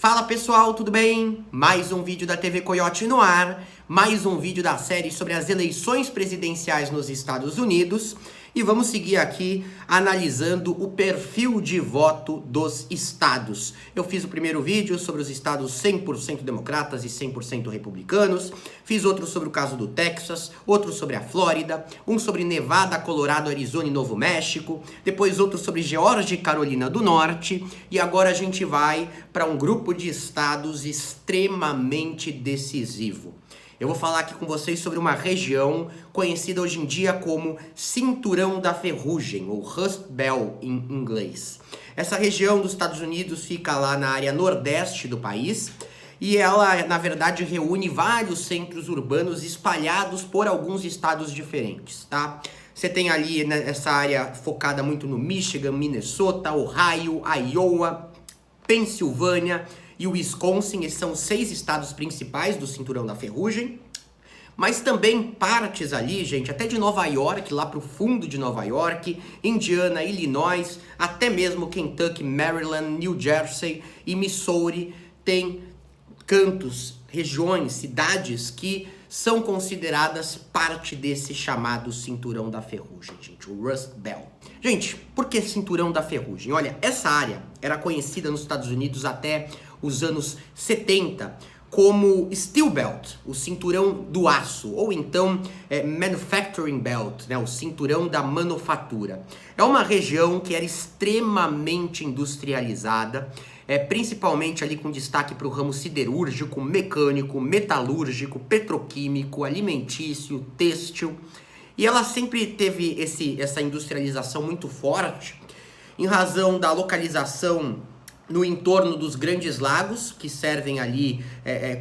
Fala pessoal, tudo bem? Mais um vídeo da TV Coyote no ar, mais um vídeo da série sobre as eleições presidenciais nos Estados Unidos e vamos seguir aqui analisando o perfil de voto dos estados. Eu fiz o primeiro vídeo sobre os estados 100% democratas e 100% republicanos, fiz outro sobre o caso do Texas, outro sobre a Flórida, um sobre Nevada, Colorado, Arizona e Novo México, depois outro sobre Geórgia e Carolina do Norte e agora a gente vai para um grupo de estados extremamente decisivo. Eu vou falar aqui com vocês sobre uma região conhecida hoje em dia como Cinturão da Ferrugem, ou Rust Belt em inglês. Essa região dos Estados Unidos fica lá na área nordeste do país e ela, na verdade, reúne vários centros urbanos espalhados por alguns estados diferentes, tá? Você tem ali essa área focada muito no Michigan, Minnesota, Ohio, Iowa, Pensilvânia e o Wisconsin. Esses são os 6 estados principais do Cinturão da Ferrugem, mas também partes ali, gente, até de Nova York, lá pro fundo de Nova York, Indiana, Illinois, até mesmo Kentucky, Maryland, New Jersey e Missouri, tem cantos, regiões, cidades que são consideradas parte desse chamado Cinturão da Ferrugem, gente, o Rust Belt. Gente, por que Cinturão da Ferrugem? Olha, essa área era conhecida nos Estados Unidos até os anos 70 como Steel Belt, o cinturão do aço, ou então Manufacturing Belt, né, o cinturão da manufatura. É uma região que era extremamente industrializada, principalmente ali com destaque para o ramo siderúrgico, mecânico, metalúrgico, petroquímico, alimentício, têxtil. E ela sempre teve essa industrialização muito forte em razão da localização no entorno dos grandes lagos, que servem ali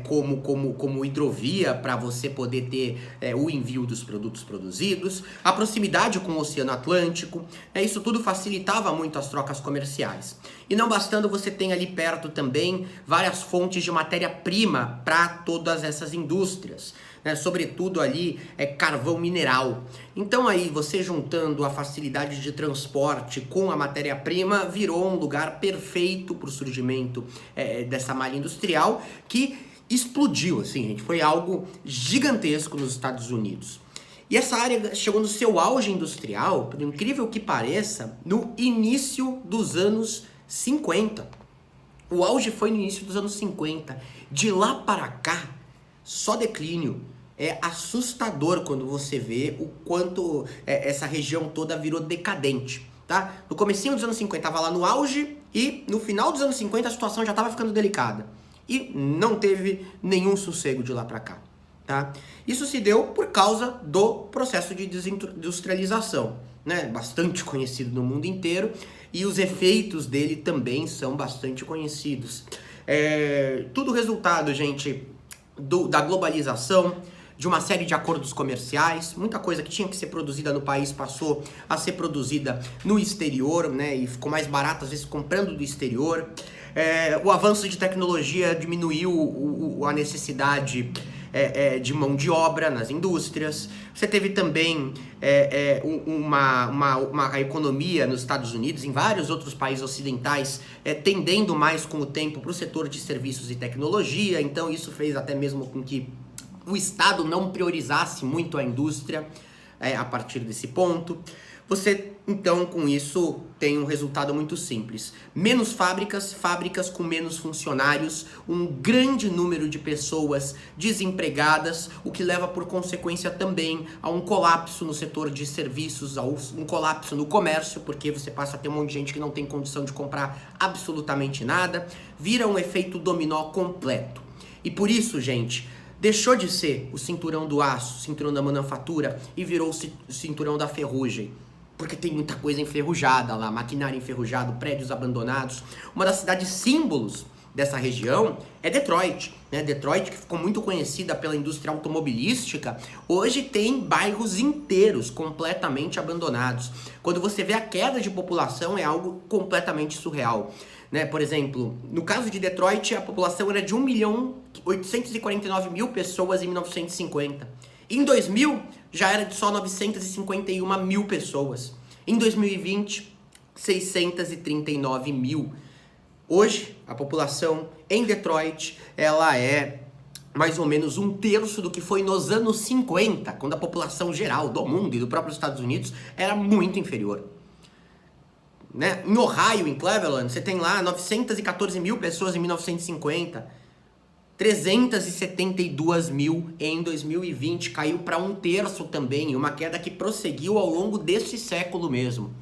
como hidrovia para você poder ter o envio dos produtos produzidos, a proximidade com o Oceano Atlântico, isso tudo facilitava muito as trocas comerciais. E não bastando, você tem ali perto também várias fontes de matéria-prima para todas essas indústrias, né? Sobretudo ali carvão mineral. Então aí você juntando a facilidade de transporte com a matéria-prima virou um lugar perfeito para o surgimento dessa malha industrial que explodiu, assim, gente, foi algo gigantesco nos Estados Unidos. E essa área chegou no seu auge industrial, por incrível que pareça, no início dos anos 50. O auge foi no início dos anos 50. De lá para cá, só declínio. É assustador quando você vê o quanto essa região toda virou decadente, tá? No comecinho dos anos 50 estava lá no auge e no final dos anos 50 a situação já estava ficando delicada. E não teve nenhum sossego de lá para cá, tá? Isso se deu por causa do processo de desindustrialização, né? Bastante conhecido no mundo inteiro e os efeitos dele também são bastante conhecidos. Tudo resultado, gente, da globalização, de uma série de acordos comerciais, muita coisa que tinha que ser produzida no país passou a ser produzida no exterior, né, e ficou mais barato às vezes comprando do exterior. O avanço de tecnologia diminuiu a necessidade de mão de obra nas indústrias. Você teve também uma economia nos Estados Unidos, em vários outros países ocidentais, tendendo mais com o tempo para o setor de serviços e tecnologia, então isso fez até mesmo com que o Estado não priorizasse muito a indústria a partir desse ponto. Você, então, com isso, tem um resultado muito simples. Menos fábricas com menos funcionários, um grande número de pessoas desempregadas, o que leva por consequência também a um colapso no setor de serviços, a um colapso no comércio, porque você passa a ter um monte de gente que não tem condição de comprar absolutamente nada, vira um efeito dominó completo. E por isso, gente, deixou de ser o cinturão do aço, o cinturão da manufatura e virou o cinturão da ferrugem. Porque tem muita coisa enferrujada lá, maquinário enferrujado, prédios abandonados. Uma das cidades símbolos dessa região é Detroit, né? Detroit, que ficou muito conhecida pela indústria automobilística, hoje tem bairros inteiros completamente abandonados. Quando você vê a queda de população, é algo completamente surreal, né? Por exemplo, no caso de Detroit, a população era de 1.849.000 pessoas em 1950. Em 2000, já era de só 951.000 pessoas. Em 2020, 639.000. Hoje, a população em Detroit, ela é mais ou menos 1/3 do que foi nos anos 50, quando a população geral do mundo e do próprio Estados Unidos era muito inferior. Né? Em Ohio, em Cleveland, você tem lá 914 mil pessoas em 1950, 372 mil em 2020, caiu para 1/3 também, uma queda que prosseguiu ao longo desse século mesmo.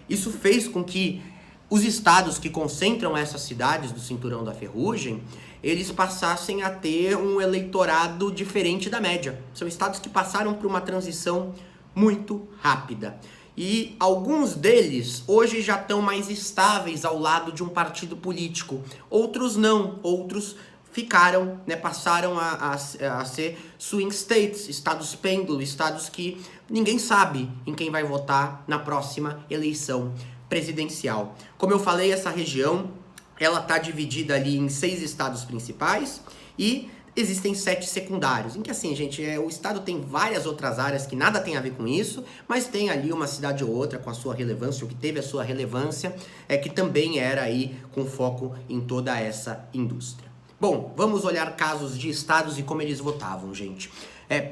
Isso fez com que os estados que concentram essas cidades do Cinturão da Ferrugem, eles passassem a ter um eleitorado diferente da média. São estados que passaram por uma transição muito rápida. E alguns deles hoje já estão mais estáveis ao lado de um partido político. Outros não, outros ficaram, né, passaram a ser swing states, estados pêndulo, estados que ninguém sabe em quem vai votar na próxima eleição presidencial. Como eu falei, essa região, ela está dividida ali em 6 estados principais e existem 7 secundários, em que assim, gente, o estado tem várias outras áreas que nada tem a ver com isso, mas tem ali uma cidade ou outra com a sua relevância, ou que teve a sua relevância, que também era aí com foco em toda essa indústria. Bom, vamos olhar casos de estados e como eles votavam, gente.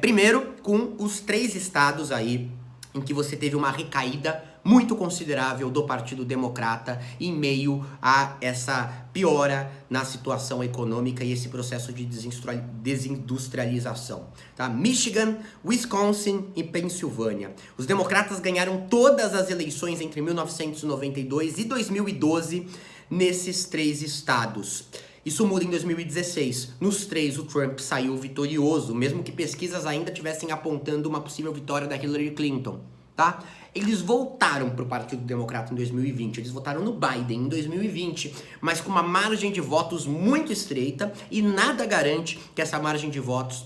Primeiro, com os 3 estados aí em que você teve uma recaída muito considerável do Partido Democrata em meio a essa piora na situação econômica e esse processo de desindustrialização. Tá? Michigan, Wisconsin e Pensilvânia. Os democratas ganharam todas as eleições entre 1992 e 2012 nesses 3 estados. Isso muda em 2016. Nos 3, o Trump saiu vitorioso, mesmo que pesquisas ainda estivessem apontando uma possível vitória da Hillary Clinton, tá? Eles voltaram para o Partido Democrata em 2020, eles votaram no Biden em 2020, mas com uma margem de votos muito estreita e nada garante que essa margem de votos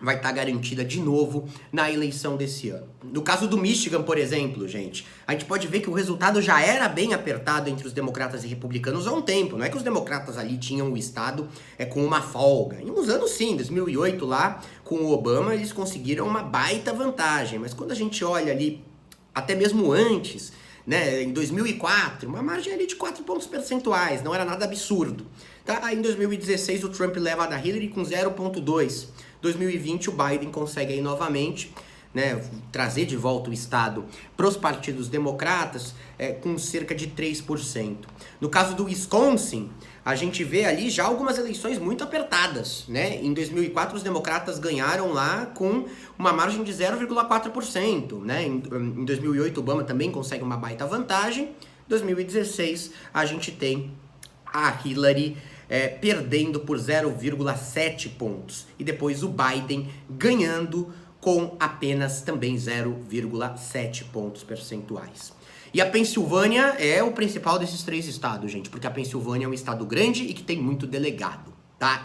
vai estar garantida de novo na eleição desse ano. No caso do Michigan, por exemplo, gente, a gente pode ver que o resultado já era bem apertado entre os democratas e republicanos há um tempo. Não é que os democratas ali tinham o estado com uma folga. Em uns anos sim, 2008 lá, com o Obama, eles conseguiram uma baita vantagem. Mas quando a gente olha ali, até mesmo antes, né, em 2004, uma margem ali de 4 pontos percentuais, não era nada absurdo. Tá? Aí em 2016 o Trump leva a da Hillary com 0,2. 2020 o Biden consegue aí novamente, né, trazer de volta o estado para os partidos democratas com cerca de 3%. No caso do Wisconsin, a gente vê ali já algumas eleições muito apertadas, né? Em 2004 os democratas ganharam lá com uma margem de 0,4%, né? Em 2008 Obama também consegue uma baita vantagem. Em 2016 a gente tem a Hillary perdendo por 0,7 pontos. E depois o Biden ganhando com apenas também 0,7 pontos percentuais. E a Pensilvânia é o principal desses 3 estados, gente, porque a Pensilvânia é um estado grande e que tem muito delegado, tá?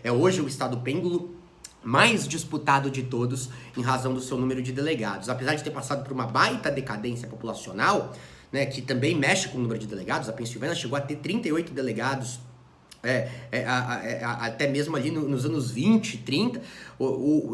É hoje o estado pêndulo mais disputado de todos em razão do seu número de delegados. Apesar de ter passado por uma baita decadência populacional, né, que também mexe com o número de delegados, a Pensilvânia chegou a ter 38 delegados até mesmo ali nos anos 20, 30,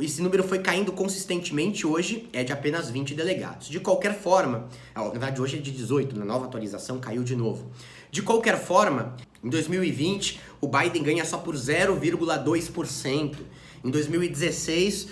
esse número foi caindo consistentemente, hoje é de apenas 20 delegados. De qualquer forma, na verdade hoje é de 18, na nova atualização caiu de novo. De qualquer forma, em 2020, o Biden ganha só por 0,2%. Em 2016,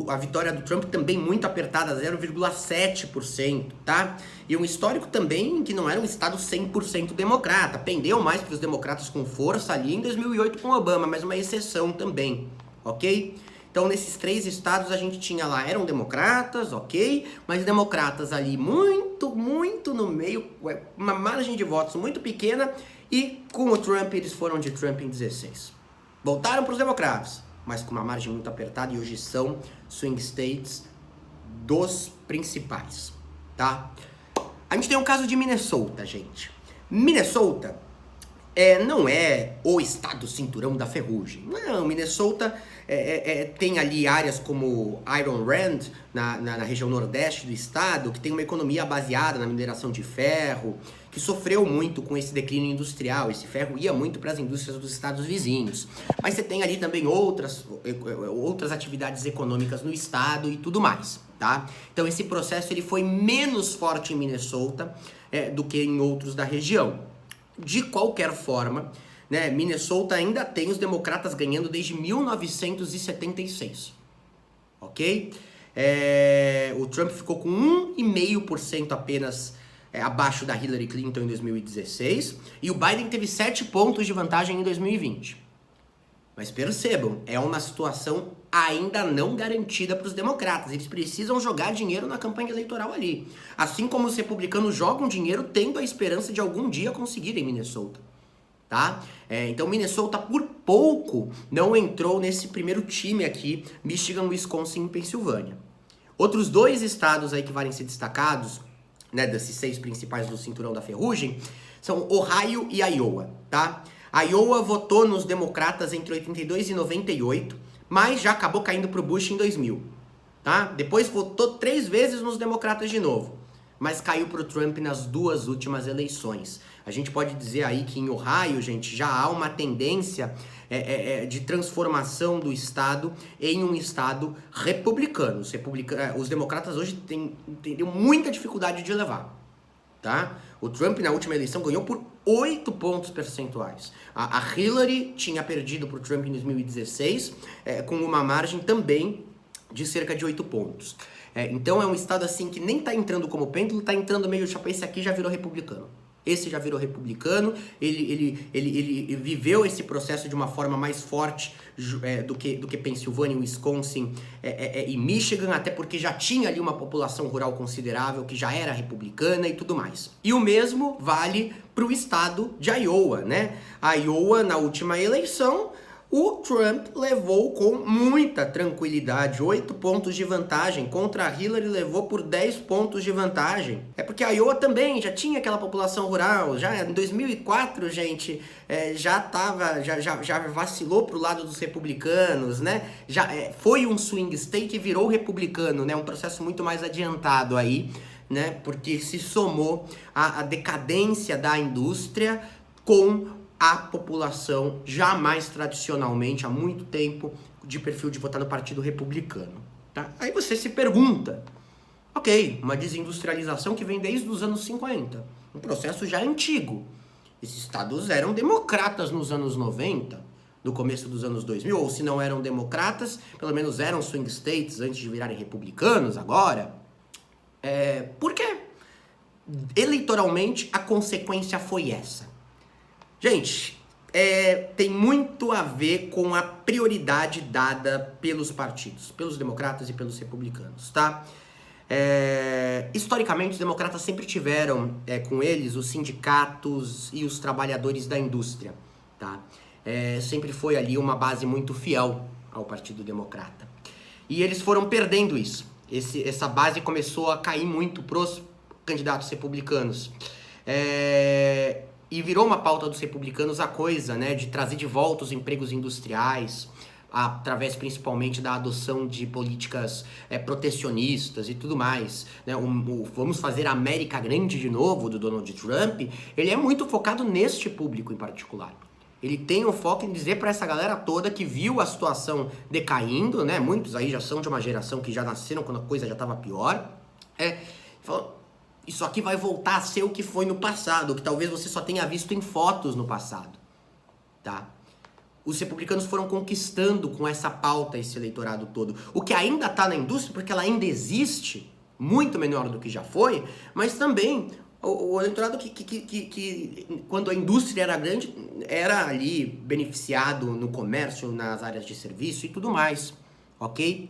a vitória do Trump também muito apertada, 0,7%, tá? E um histórico também que não era um estado 100% democrata, pendeu mais para os democratas com força ali em 2008 com Obama, mas uma exceção também, ok? Então, nesses 3 estados a gente tinha lá, eram democratas, ok? Mas democratas ali muito no meio, uma margem de votos muito pequena, e com o Trump eles foram de Trump em 16. Voltaram para os democratas, mas com uma margem muito apertada, e hoje são swing states dos principais, tá? A gente tem um caso de Minnesota, gente. Minnesota não é o estado cinturão da ferrugem. Não, Minnesota tem ali áreas como Iron Rand, na região nordeste do estado, que tem uma economia baseada na mineração de ferro, que sofreu muito com esse declínio industrial. Esse ferro ia muito para as indústrias dos estados vizinhos. Mas você tem ali também outras atividades econômicas no estado e tudo mais, tá? Então esse processo ele foi menos forte em Minnesota do que em outros da região. De qualquer forma, né, Minnesota ainda tem os democratas ganhando desde 1976, ok? O Trump ficou com 1,5% apenas abaixo da Hillary Clinton em 2016 e o Biden teve 7 pontos de vantagem em 2020. Mas percebam, é uma situação ainda não garantida para os democratas. Eles precisam jogar dinheiro na campanha eleitoral ali. Assim como os republicanos jogam dinheiro tendo a esperança de algum dia conseguirem Minnesota. Tá? Então Minnesota por pouco não entrou nesse primeiro time aqui, Michigan, Wisconsin e Pensilvânia. Outros 2 estados aí que valem ser destacados, né, desses 6 principais do cinturão da ferrugem, são Ohio e Iowa, tá? Iowa votou nos democratas entre 82 e 98, mas já acabou caindo pro Bush em 2000, tá? Depois votou 3 vezes nos democratas de novo, mas caiu pro Trump nas 2 últimas eleições. A gente pode dizer aí que em Ohio, gente, já há uma tendência de transformação do estado em um estado republicano. Os democratas hoje teriam muita dificuldade de levar, tá? O Trump na última eleição ganhou por 8 pontos percentuais. A Hillary tinha perdido para o Trump em 2016 com uma margem também de cerca de 8 pontos. Então é um estado assim que nem tá entrando como pêndulo, tá entrando meio chapa, esse aqui já virou republicano. Esse já virou republicano, ele viveu esse processo de uma forma mais forte do que Pensilvânia, Wisconsin e Michigan, até porque já tinha ali uma população rural considerável que já era republicana e tudo mais. E o mesmo vale para o estado de Iowa, né? A Iowa, na última eleição, o Trump levou com muita tranquilidade 8 pontos de vantagem, contra a Hillary levou por 10 pontos de vantagem. É porque a Iowa também já tinha aquela população rural, já em 2004, gente, já vacilou pro lado dos republicanos, né? Foi um swing state e virou republicano, né? Um processo muito mais adiantado aí, né? Porque se somou a decadência da indústria com a população jamais tradicionalmente, há muito tempo, de perfil de votar no Partido Republicano. Tá? Aí você se pergunta, ok, uma desindustrialização que vem desde os anos 50, um processo já antigo. Esses estados eram democratas nos anos 90, no começo dos anos 2000, ou se não eram democratas, pelo menos eram swing states antes de virarem republicanos agora. Por quê? Eleitoralmente, a consequência foi essa. Gente, tem muito a ver com a prioridade dada pelos partidos, pelos democratas e pelos republicanos, tá? Historicamente, os democratas sempre tiveram com eles os sindicatos e os trabalhadores da indústria, tá? Sempre foi ali uma base muito fiel ao Partido Democrata. E eles foram perdendo isso. Essa base começou a cair muito pros candidatos republicanos. E virou uma pauta dos republicanos a coisa, né, de trazer de volta os empregos industriais, através principalmente da adoção de políticas protecionistas e tudo mais. Né? Vamos fazer a América grande de novo, do Donald Trump, ele é muito focado neste público em particular. Ele tem um foco em dizer para essa galera toda que viu a situação decaindo, né? Muitos aí já são de uma geração que já nasceram quando a coisa já estava pior, falou, isso aqui vai voltar a ser o que foi no passado, o que talvez você só tenha visto em fotos no passado, tá? Os republicanos foram conquistando com essa pauta esse eleitorado todo, o que ainda tá na indústria, porque ela ainda existe, muito menor do que já foi, mas também o eleitorado que quando a indústria era grande, era ali beneficiado no comércio, nas áreas de serviço e tudo mais, ok?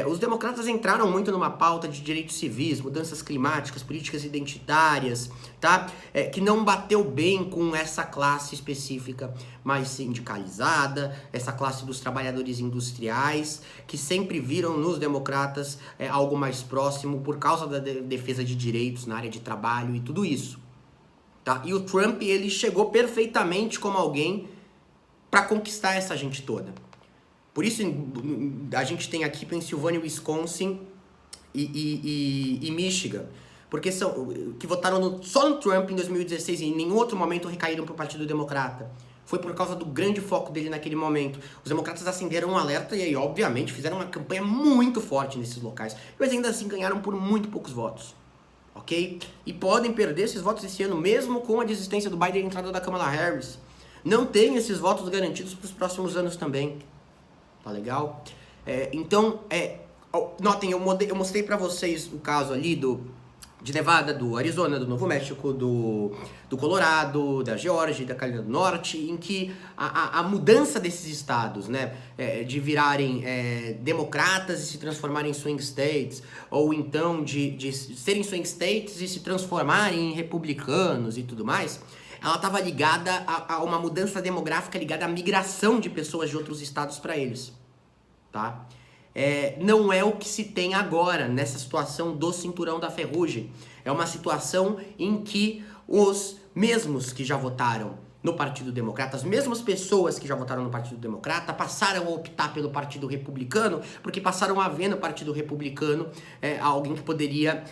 Os democratas entraram muito numa pauta de direitos civis, mudanças climáticas, políticas identitárias, tá? Que não bateu bem com essa classe específica mais sindicalizada, essa classe dos trabalhadores industriais, que sempre viram nos democratas algo mais próximo por causa da defesa de direitos na área de trabalho e tudo isso, tá? E o Trump, ele chegou perfeitamente como alguém para conquistar essa gente toda. Por isso a gente tem aqui Pensilvânia, Wisconsin e Michigan, porque são que votaram só no Trump em 2016 e em nenhum outro momento recaíram para o Partido Democrata. Foi por causa do grande foco dele naquele momento. Os democratas acenderam um alerta e aí, obviamente, fizeram uma campanha muito forte nesses locais. Mas ainda assim ganharam por muito poucos votos. ok? E podem perder esses votos esse ano, mesmo com a desistência do Biden e a entrada da Kamala Harris. Não tem esses votos garantidos para os próximos anos também, tá legal? Notem, eu mostrei para vocês o caso ali de Nevada, do Arizona, do Novo México, do Colorado, da Geórgia, da Carolina do Norte, em que a mudança desses estados, né, de virarem democratas e se transformarem em swing states, ou então de serem swing states e se transformarem em republicanos e tudo mais, ela estava ligada a uma mudança demográfica ligada à migração de pessoas de outros estados para eles, tá? Não é o que se tem agora, nessa situação do cinturão da ferrugem. É uma situação em que os mesmos que já votaram no Partido Democrata, as mesmas pessoas que já votaram no Partido Democrata, passaram a optar pelo Partido Republicano, porque passaram a ver no Partido Republicano alguém que poderia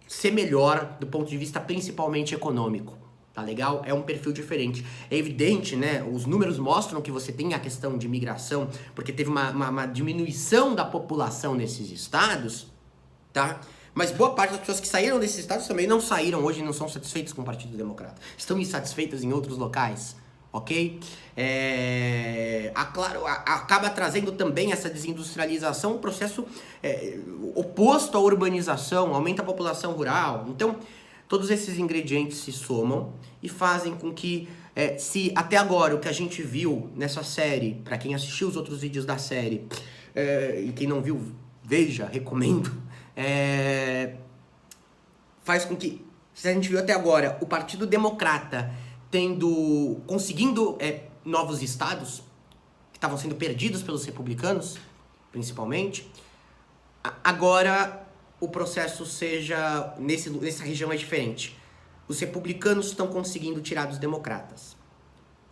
ser melhor do ponto de vista principalmente econômico. Tá legal? É um perfil diferente. É evidente, né? Os números mostram que você tem a questão de migração, porque teve uma diminuição da população nesses estados, tá? Mas boa parte das pessoas que saíram desses estados também não saíram hoje e não são satisfeitas com o Partido Democrata. Estão insatisfeitas em outros locais, ok? Claro, acaba trazendo também essa desindustrialização, um processo oposto à urbanização, aumenta a população rural. Então, todos esses ingredientes se somam e fazem com que, se até agora o que a gente viu nessa série, para quem assistiu os outros vídeos da série, e quem não viu, veja, recomendo, faz com que, se a gente viu até agora, o Partido Democrata conseguindo novos estados, que estavam sendo perdidos pelos republicanos, principalmente, agora o processo seja, nessa região é diferente. Os republicanos estão conseguindo tirar dos democratas.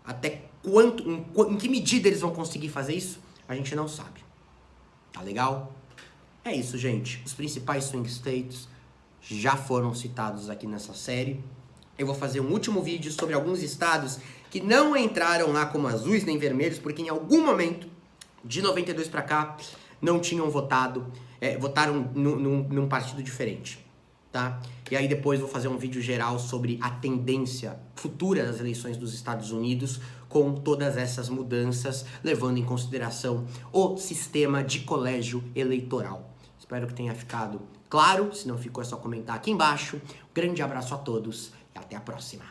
Até em que medida eles vão conseguir fazer isso, a gente não sabe. Tá legal? É isso, gente. Os principais swing states já foram citados aqui nessa série. Eu vou fazer um último vídeo sobre alguns estados que não entraram lá como azuis nem vermelhos, porque em algum momento, de 92 pra cá, não tinham votado, votaram num partido diferente, tá? E aí depois vou fazer um vídeo geral sobre a tendência futura das eleições dos Estados Unidos com todas essas mudanças, levando em consideração o sistema de colégio eleitoral. Espero que tenha ficado claro, se não ficou é só comentar aqui embaixo. Um grande abraço a todos e até a próxima.